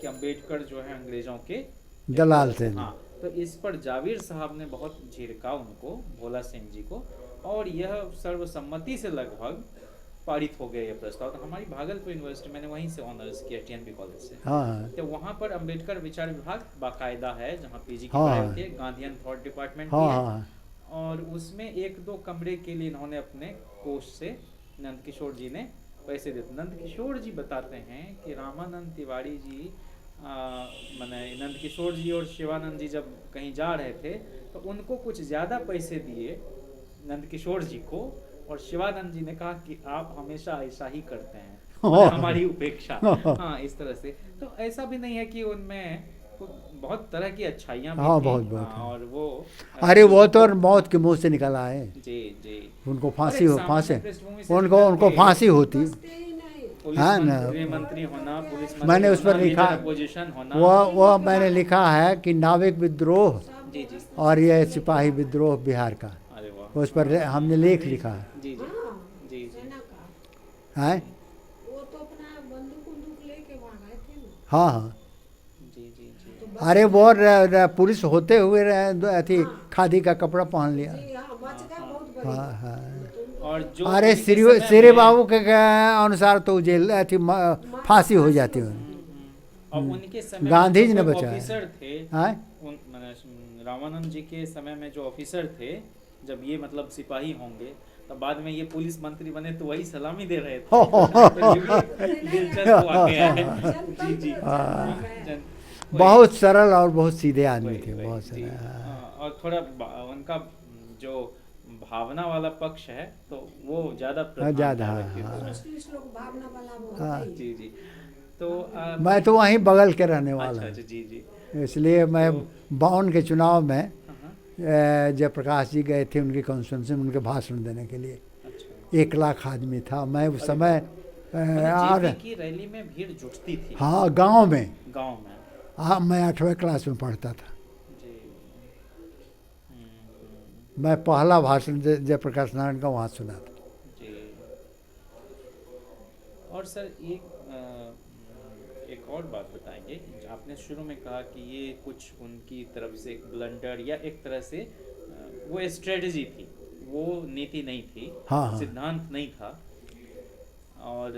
कि अंबेडकर जो है अंग्रेजों के दलाल थे। हाँ, तो इस पर जावेद साहब ने बहुत झिड़का उनको, भोला सिंह जी को, और यह सर्वसम्मति से लगभग पारित हो गया ये प्रस्ताव। तो हमारी भागलपुर यूनिवर्सिटी, मैंने वहीं से ऑनर्स किया टीएनबी कॉलेज से। हाँ हाँ तो वहाँ पर अंबेडकर विचार विभाग बाकायदा है, जहाँ पीजी की हाँ, पढ़ाई हाँ। होती है, गांधीयन थॉट डिपार्टमेंट हाँ भी है। हाँ और उसमें 1-2 कमरे के लिए इन्होंने अपने कोष से नंद किशोर जी ने पैसे दिए। नंद किशोर जी बताते हैं कि रामानंद तिवारी जी माने नंद किशोर जी और शिवानंद जी जब कहीं जा रहे थे तो उनको कुछ ज़्यादा पैसे दिए नंद किशोर जी को, और शिवानंद जी ने कहा कि आप हमेशा ऐसा ही करते हैं, मतलब हमारी उपेक्षा। हाँ, इस तरह से। तो ऐसा भी नहीं है कि उनमें बहुत तरह की अच्छाइयाँ भी हाँ, थी। बहुत हाँ, और वो अरे वो तो मौत के मुंह से निकल आए। जी जी। उनको और फांसी एक हो सामान्य फांसी पृष्ठभूमि से उनको निकल के फांसी होती। बसते ही नहीं। पुलिस हाँ ना। गृह मंत्री होना, पुलिस मंत्री मैंने उस पर होना, लिखा, लीडर अपोजिशन होना। वो मैंने लिखा है कि नाविक विद्रोह जी जी। और ये सिपाही विद्रोह बिहार का, अरे वाह। उस पर हमने लेख लिखा है। जी जी हाँ, जी जी। सेना का। हैं? वो तो अपना बंदूक लेके वहाँ गए थे ना। हाँ हाँ। जी जी जी। तो बच अरे वो पुलिस होते हुए अथी खादी का कपड़ा पहन लिया। जी हाँ, बच गए बहुत बढ़िया। हाँ हाँ तो उनको और और जो अरे उनके श्री समय श्री में- बाबू के अनुसार तो जेल अथी फांसी हो जाती है। और उनके समय गांधी में जी जो ने बचाया। ऑफिसर थे, हाँ? रामानंद जी के समय में जो ऑफिसर थे, जब ये मतलब सिपाही होंगे, तब बाद में ये पुलिस मंत्री बने तो वही सलामी दे रहे थे। तो ये भी दिलचस्प वाकया है। जी जी बहुत सरल और बहुत सीधे आदमी थे, बहुत जी। सरल। और थोड़ा उनका जो भावना वाला पक्ष है तो वो ज्यादा प्रधान ज्यादा, था हाँ, व्यक्तित्व में। श्रेष्ठ लोग भावना वाला वो हाँ। होता ही। जी जी। तो मैं तो वहीं बगल के रहने वाला अच्छा हूँ, अच्छा, जी जी। इसलिए मैं तो- 52 के चुनाव में हाँ, जयप्रकाश जी गए थे उनके कॉन्स्टिट्यूंसी में उनके भाषण देने के लिए। अच्छा। 1 लाख आदमी था। मैं उस समय मतलब और JP की रैली में भीड़ जुटती थी हाँ गांव में। गांव में। हाँ, मैं 8वीं क्लास में पढ़ता था। जी। मैं पहला भाषण जयप्रकाश नारायण का वहाँ सुना था। जी। और सर एक और बात बताएंगे, आपने शुरू में कहा कि ये कुछ उनकी तरफ से एक ब्लंडर या एक तरह से वो स्ट्रेटजी थी, वो नीति नहीं थी, हाँ, हाँ। सिद्धांत नहीं था, और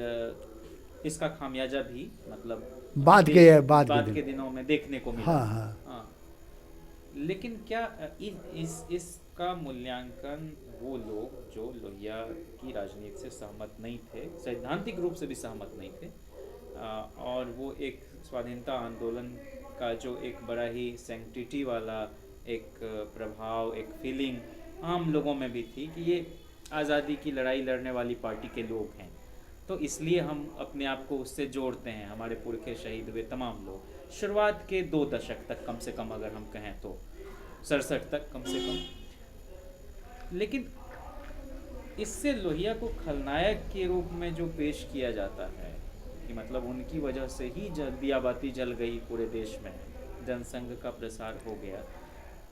इसका खामियाजा भी मतलब बाद के दिनों में देखने को मिला। हाँ, हाँ। हाँ। लेकिन क्या इसका मूल्यांकन वो लोग जो लोहिया की राजनीति से सहमत नहीं थे, सैद्धांतिक रूप से भी सहमत नहीं थे, और वो एक स्वाधीनता आंदोलन का जो एक बड़ा ही सैंक्टिटी वाला एक प्रभाव, एक फीलिंग आम लोगों में भी थी कि ये आज़ादी की लड़ाई लड़ने वाली पार्टी के लोग हैं, तो इसलिए हम अपने आप को उससे जोड़ते हैं, हमारे पुरखे शहीद हुए तमाम लोग। शुरुआत के 2 दशक तक कम से कम अगर हम कहें तो 67 तक कम से कम। लेकिन इससे लोहिया को खलनायक के रूप में जो पेश किया जाता है कि मतलब उनकी वजह से ही दिया बाती जल गई पूरे देश में, जनसंघ का प्रसार हो गया।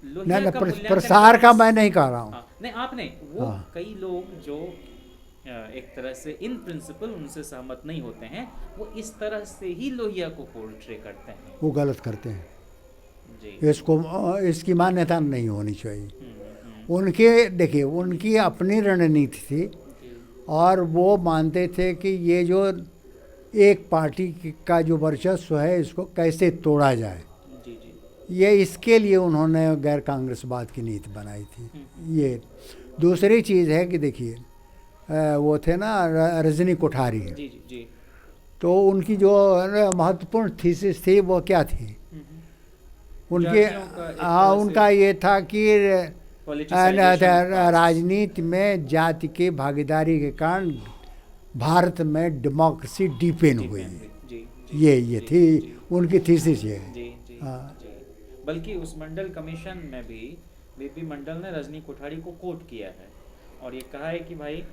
लोहिया नहीं का नहीं, मूल्यांकन प्रसार का इस- मैं नहीं कह रहा हूँ। हाँ, नहीं आप नहीं, वो हाँ। कई लोग जो एक तरह से इन प्रिंसिपल उनसे सहमत नहीं होते हैं, वो इस तरह से ही लोहिया को पोर्ट्रे करते हैं। वो गलत करते हैं। जी। इसकी मान्यता नहीं होनी चाहिए। हम्म। उनके देखिए, उनकी अपनी रणनीति थी जी। और वो मानते थे कि ये जो एक पार्टी का जो वर्चस्व है इसको कैसे तोड़ा जाए। जी जी। ये इसके लिए उन्होंने गैर कांग्रेसवाद की नीति बनाई थी। ये दूसरी चीज़ है कि देखिए, वो थे ना रजनी कोठारी, जी जी जी। तो उनकी जो महत्वपूर्ण थीसिस थी वो क्या थी उनके? जातियों का एक हाँ, तरह से उनका ये था कि politicization of राजनीति में जाति के भागीदारी के कारण भारत में डेमोक्रेसी डीपेन हुई। जी, ये जी, थी जी, उनकी थीसिस ये है। जी जी हाँ। जी। बल्कि उस मंडल कमीशन में भी वीपी मंडल ने रजनी कोठारी को कोट किया है और ये कहा है कि भाई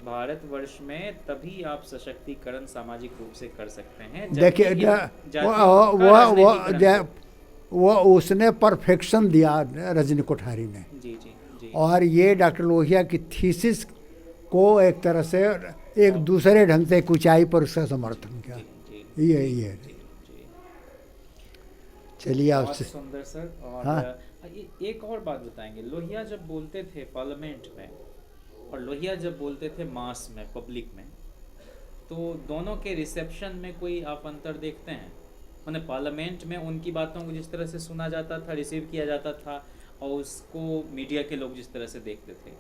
भारतवर्ष में तभी आप सशक्तिकरण सामाजिक रूप से कर सकते हैं देखिए, वो उसने परफेक्शन दिया रजनी कोठारी ने, जी जी जी और ये डॉक्टर लोहिया की थीसिस को एक तरह से एक दूसरे ढंग से एक ऊंचाई पर उसका समर्थन किया। जी ये जी। चलिए बहुत आपसे। सुंदर सर। और हाँ। एक और बात बताएंगे, लोहिया जब बोलते थे पार्लियामेंट में और लोहिया जब बोलते थे मास में, पब्लिक में, तो दोनों के रिसेप्शन में कोई आप अंतर देखते हैं? मैंने पार्लियामेंट में उनकी बातों को जिस तरह से सुना जाता था, रिसीव किया जाता था, और उसको मीडिया के लोग जिस तरह से देखते थे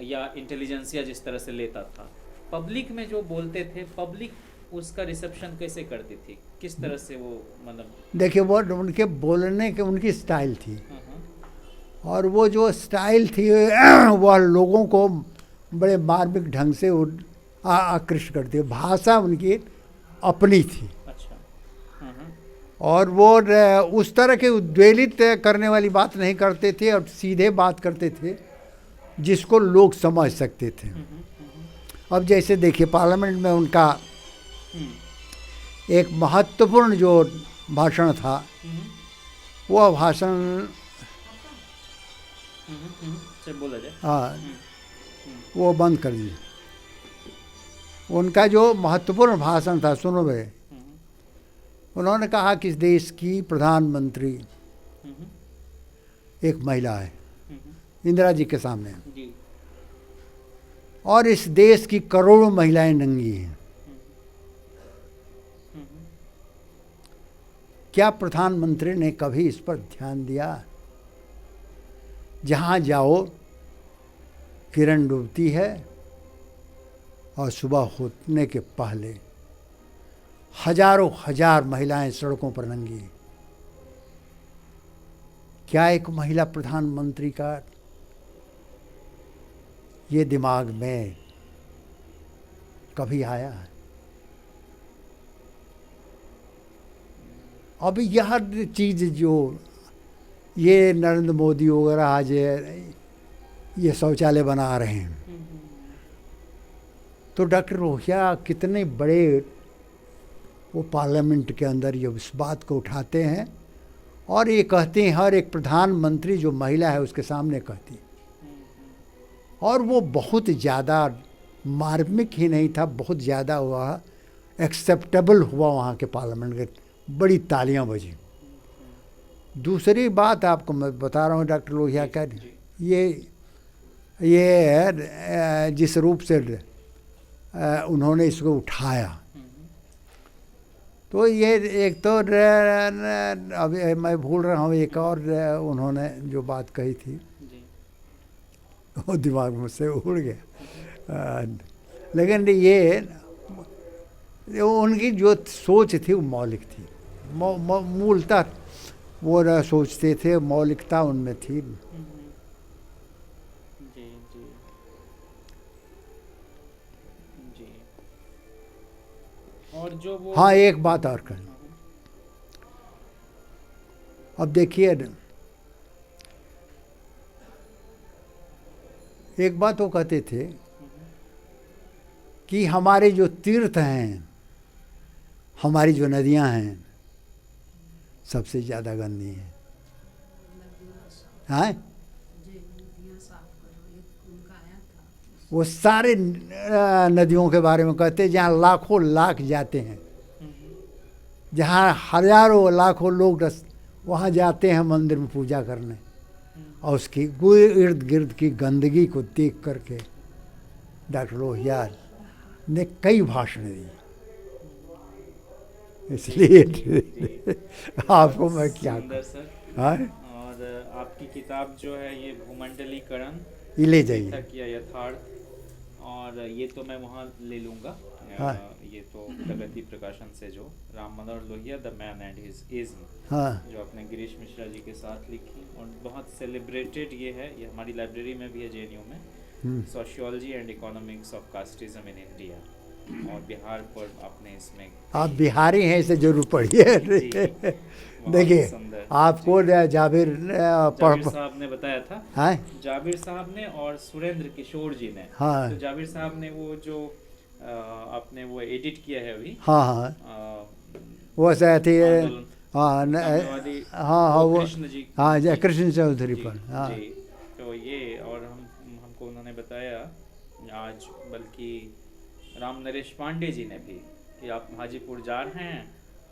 या इंटेलिजेंसिया जिस तरह से लेता था, पब्लिक में जो बोलते थे, पब्लिक उसका रिसेप्शन कैसे करती थी, किस तरह से वो मतलब? देखिए, वो उनके बोलने के उनकी स्टाइल थी, हाँ, हाँ। और वो जो स्टाइल थी वह लोगों को बड़े मार्मिक ढंग से आकृष्ट करती है। भाषा उनकी अपनी थी, अच्छा। हाँ, हाँ। और वो उस तरह के उद्वेलित करने वाली बात नहीं करते थे और सीधे बात करते थे जिसको लोग समझ सकते थे। अब जैसे देखिए, पार्लियामेंट में उनका एक महत्वपूर्ण जो भाषण था, वह भाषण से बोला जाए। हाँ, वो बंद कर दीजिए। उनका जो महत्वपूर्ण भाषण था, सुनो भाई, उन्होंने कहा कि इस देश की प्रधानमंत्री एक महिला है, इंदिरा जी के सामने, जी। और इस देश की करोड़ों महिलाएं नंगी हैं। क्या प्रधानमंत्री ने कभी इस पर ध्यान दिया? जहाँ जाओ किरण डूबती है और सुबह होने के पहले हजारों हजार महिलाएं सड़कों पर नंगी। क्या एक महिला प्रधानमंत्री का ये दिमाग में कभी आया? अब यह चीज़ जो ये नरेंद्र मोदी वगैरह आज ये शौचालय बना रहे हैं, तो डॉक्टर लोहिया कितने बड़े वो पार्लियामेंट के अंदर ये इस बात को उठाते हैं और ये कहते हैं, हर एक प्रधानमंत्री जो महिला है उसके सामने कहती है। और वो बहुत ज़्यादा मार्मिक ही नहीं था, बहुत ज़्यादा हुआ, एक्सेप्टेबल हुआ वहाँ के पार्लियामेंट के, बड़ी तालियां बजी। दूसरी बात आपको मैं बता रहा हूँ डॉक्टर लोहिया का, ये जिस रूप से उन्होंने इसको उठाया, तो ये एक तो अभी मैं भूल रहा हूँ, एक और उन्होंने जो बात कही थी वो दिमाग मुझसे उड़ गया, लेकिन ये उनकी जो सोच थी वो मौलिक थी, मूलतः वो न सोचते थे, मौलिकता उनमें थी। जी जी जी। और जो वो, हाँ एक बात और कर, अब देखिए एक बात वो कहते थे कि हमारे जो तीर्थ हैं, हमारी जो नदियां हैं, सबसे ज़्यादा गंदी हैं। हाँ, वो सारे नदियों के बारे में कहते हैं जहाँ लाखों लाख जाते हैं, जहाँ हजारों लाखों लोग वहाँ जाते हैं मंदिर में पूजा करने, और उसकी इर्द गिर्द की गंदगी को देख करके डॉक्टर लोहिया ने कई भाषण दी। इसलिए आपको मैं क्या सुंदर सर। हाँ, और आपकी किताब जो है ये भूमंडलीकरण ये ले जाइए। तक या यथार्थ, और ये तो मैं वहाँ ले लूँगा। हाँ। ये तो प्रगति प्रकाशन से जो Ram Manohar Lohia the man and his ism, हाँ जो आपने गिरीश मिश्रा जी के साथ लिखी, और बहुत सेलिब्रेटेड ये है, ये हमारी लाइब्रेरी में भी है JNU में, sociology and economics of casteism in India, और बिहार पर आपने इसमें, आप बिहारी हैं इसे जरूर पढ़िए। देखिए सुंदर। आपको जाबिर जाबिर साहब ने बताया था, हाँ जाबिर साहब ने और सुरेंद्र किशोर जी ने, हाँ तो जाबिर साहब ने वो जो आपने वो एडिट किया है अभी, हाँ हाँ वो शायद थी, आंदोलन हाँ साम्यवादी, हाँ हाँ वो कृष्ण जी, हाँ जय कृष्ण चौधरी जी, पर, हाँ जी। तो ये, और हमको उन्होंने बताया आज, बल्कि राम नरेश पांडे जी ने भी, कि आप हाजीपुर जा रहे हैं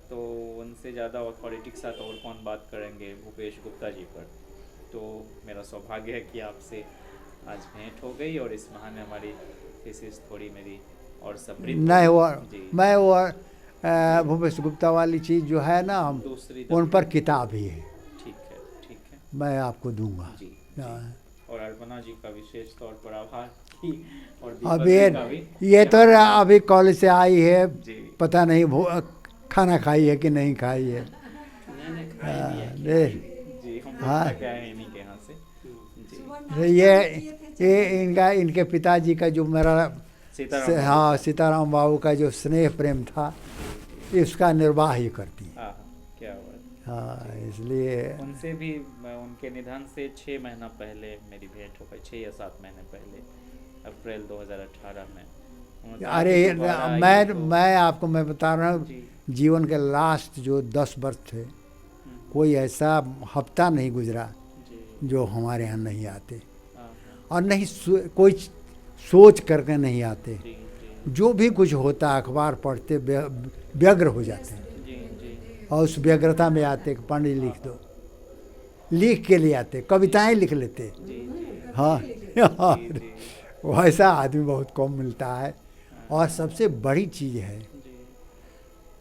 तो उनसे ज़्यादा अथॉरिटी के साथ और कौन बात करेंगे, भूपेश गुप्ता जी पर। तो मेरा सौभाग्य है कि आपसे आज भेंट हो गई, और इस बहाने हमारी थीसिस थोड़ी मेरी और समृद्ध नहीं वो जी। मैं वो भूपेश गुप्ता वाली चीज़ जो है ना, हम दूसरी उन पर किताब ही है, ठीक है मैं आपको दूंगा। जी, हाँ। और अल्पना जी का विशेष तौर पर आभार की, और अब दीपक जी का भी। ये तो अभी कॉलेज से आई है, जी पता नहीं खाना खाई है कि नहीं खाई है। मैंने खाई हाँ, दिया। दे- जी, हम हाँ। लोग क्या है इन्हीं के यहाँ से। जी, ये इनके पिताजी का जो मेरा सीताराम हाँ सीताराम बाबू का जो स्नेह प्रेम था, इसका निर्वाह ही करती है। क्या बात। हाँ इसलिए उनसे भी उनके निधन से 6 महीना पहले मेरी भेंट हो गई, 6 या 7 महीने पहले, अप्रैल 2018 में। उन्होंने कहा अरे कि दोबारा आइए तो- मैं आपको मैं बता रहा हूँ, जी, जीवन के लास्ट जो 10 वर्ष थे, कोई ऐसा हफ्ता नहीं गुजरा जी, जो हमारे यहाँ नहीं आते, हाँ, और नहीं कोई सोच करके नहीं आते। जी जी जो भी कुछ होता अखबार पढ़ते व्यग्र हो जाते हैं, जी जी और उस व्यग्रता में आते कि पंडित लिख दो, लिख के लिए आते, कविताएं लिख लेते। जी जी हाँ जी, जी। वैसा आदमी बहुत कम मिलता है। और सबसे बड़ी चीज़ है जी।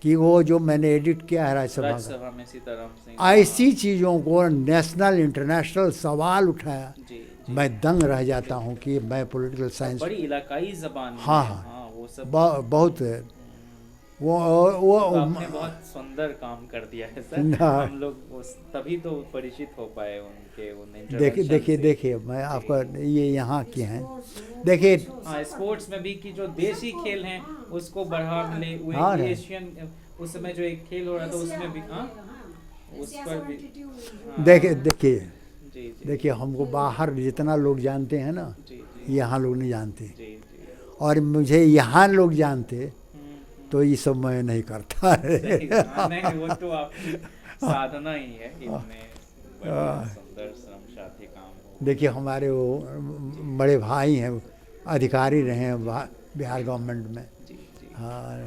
कि वो जो मैंने एडिट किया है राज्यसभा का, राज्यसभा में सीताराम सिंह, ऐसी चीज़ों को नेशनल इंटरनेशनल सवाल उठाया, जी जी, मैं दंग रह जाता हूँ कि मैं पॉलिटिकल साइंस बड़ी इलाकाई जबान में, हाँ, हाँ वो सब बहुत वो तो आपने बहुत सुंदर काम कर दिया है सर। ना। हम लोग तभी तो परिचित हो पाए उनके उन देखिए introduction देखिए से। देखिए मैं आपका ये यहाँ के हैं, देखिए हाँ, स्पोर्ट्स में भी कि जो देसी खेल हैं उसको बढ़ावा मिले, वो हाँ, एक हाँ। एशियन उस समय जो एक खेल हो रहा था उसमें भी, हाँ उस पर भी, हाँ, देखिए देखिए जी जी देखिए हमको बाहर जितना लोग जानते हैं ना, जी जी यहाँ लोग नहीं जानते, जी जी, और मुझे यहाँ लोग जानते हम्म, तो ये सब मैं नहीं करता सही, हाँ, नहीं वो तो आपकी साधना ही है, इतने बढ़िया सुंदर श्रम साथी काम हो। देखिए हमारे वो बड़े भाई हैं, अधिकारी रहे हैं बिहार गवर्नमेंट में। जी जी, हाँ,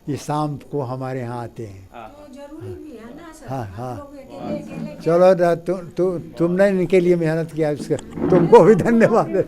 ये शाम को हमारे यहाँ आते हैं। हाँ तो जरूरी भी है ना सर। हाँ, आप हाँ। लोग अकेले अकेले चलो तुमने इनके लिए मेहनत किया, इसका तुमको भी धन्यवाद।